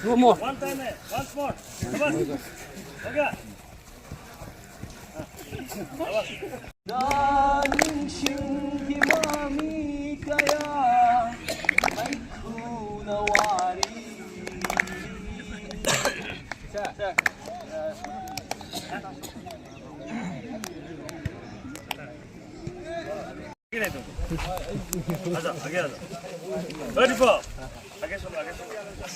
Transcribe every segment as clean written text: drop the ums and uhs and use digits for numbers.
No more. One time, once more. Okay. Daling hindi mami kaya ay kunawari. आजा आगे आजा ready for आगे चलो आगे चलो आगे आजा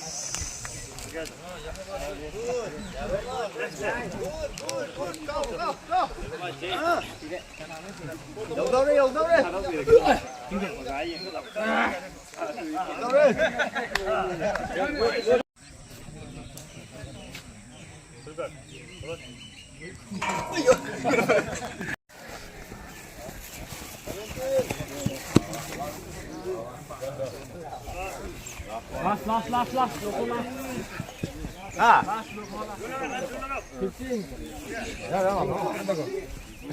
Last.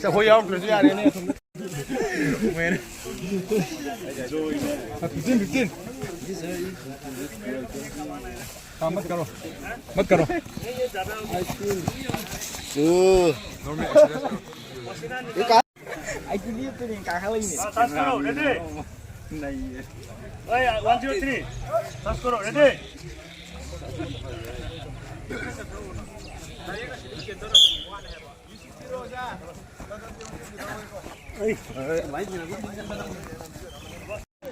Sẽ hối ông cứ ra đây nè. Mày. 15. मत करो Actually itu yang kakak ini. Tas karo ready Hey 1 2 3 Tas karo ready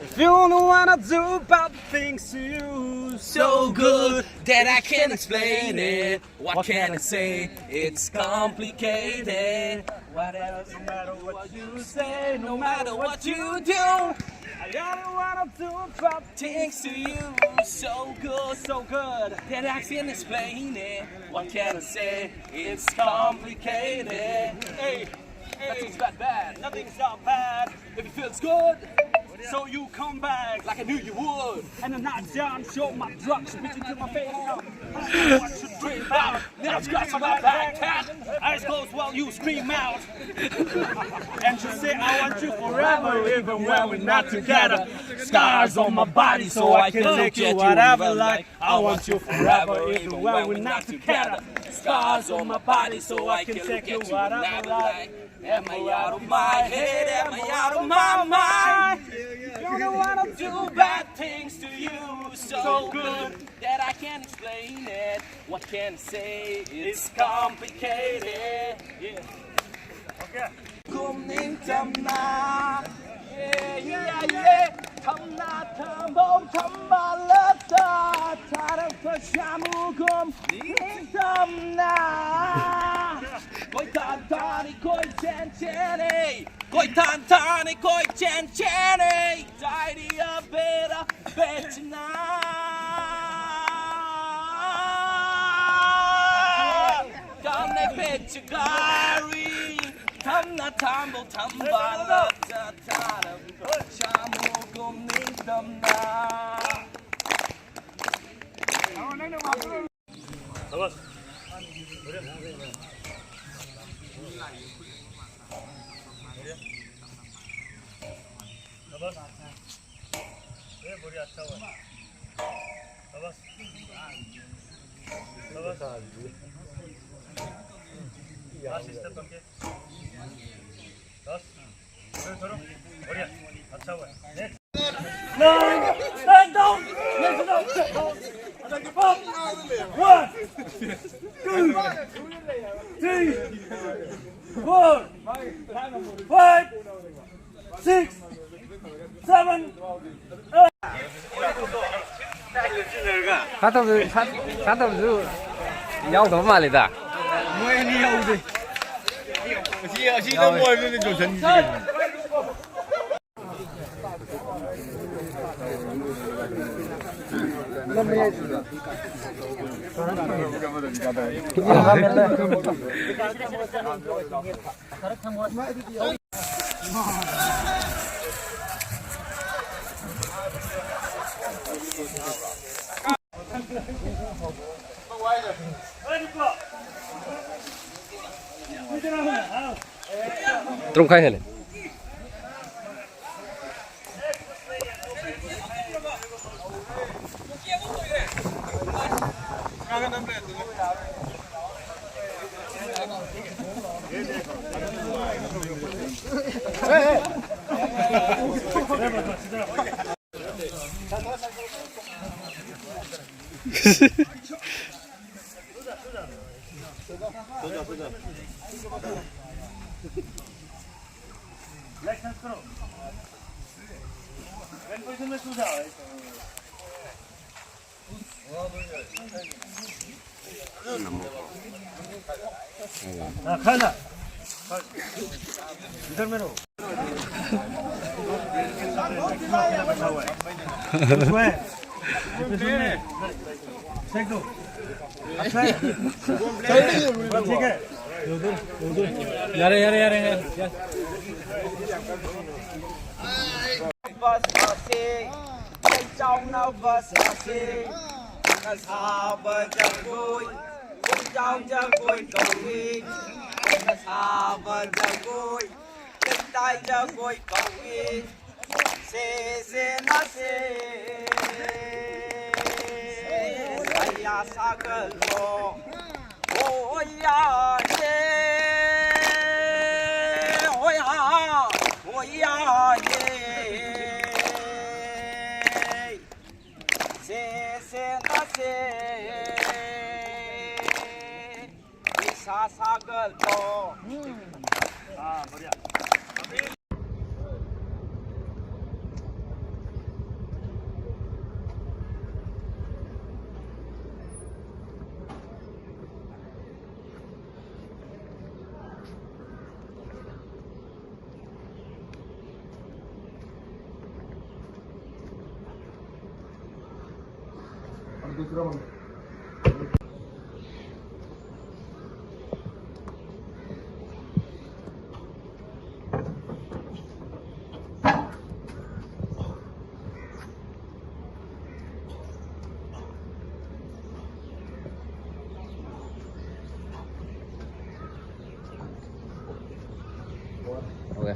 If you don't wanna do bad things to you so good that I can't explain it. What can I say? It's complicated. Whatever, no matter what you say, no matter what you do, I don't wanna do bad things to you so good that I can't explain it. What can I say? It's complicated. Hey, nothing's bad. Nothing's not bad. If it feels good. So you come back like I knew you would. And I'm not done, show my drugs, bitch into my face. I don't know what you dream about. Now scratch my back, cat. Eyes closed while you scream out. And you say I want you forever, even when we're not together. Scars on my body so I can take you whatever like. I want you forever, even when we're not together. Scars on my body so I can take you whatever like. Am I out of my head? Am I out of my mind? You don't wanna do bad things to you so good that I can't explain it. What can I say? It's complicated. Yeah. Okay Kumning tamna, yeah. Tamna tambom tambalata, tarang kashamukum ning tamna. Koi tantani koi chen, koi tantani koi chen, tidy up better, betna. Come petchagari, tamna tambo tambala, taram shamukum ning tamna. Awas ये बढ़िया अच्छा हुआ बस last step करके बस थोड़ा बढ़िया अच्छा हुआ next stand down next down 1 2 3 4 5 6 7 사람들 야구 말이다. 뭐니 야우지. 시가 뭐 하면 좀 전지. Trung khai này. Lecture करो वेन पोजीशन में सो जाओ हाँ खाना इधर में रहो बैठा हुआ है सेक दो अच्छा है ठीक है यार bus asing ai trong nó bus asing là sao bờ chân vui cũng trong chân vui cầu đi là sao bờ chân vui chân tay chân vui cầu đi se na se ai ya sa cơ lo ôi ya se ôi ya se na se isa sagal to हाँ बढ़िया दूसरा बंदा okay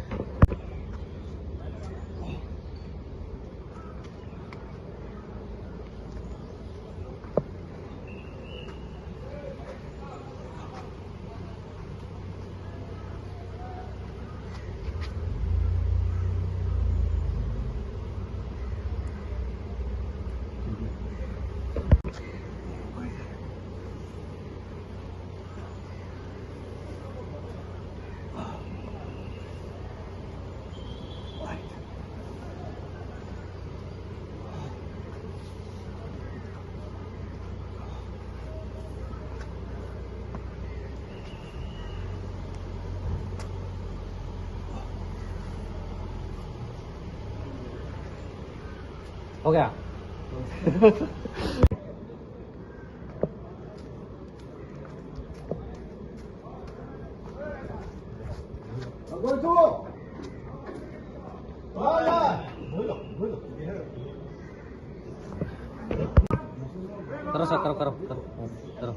हो गया करो sir करो करो करो करो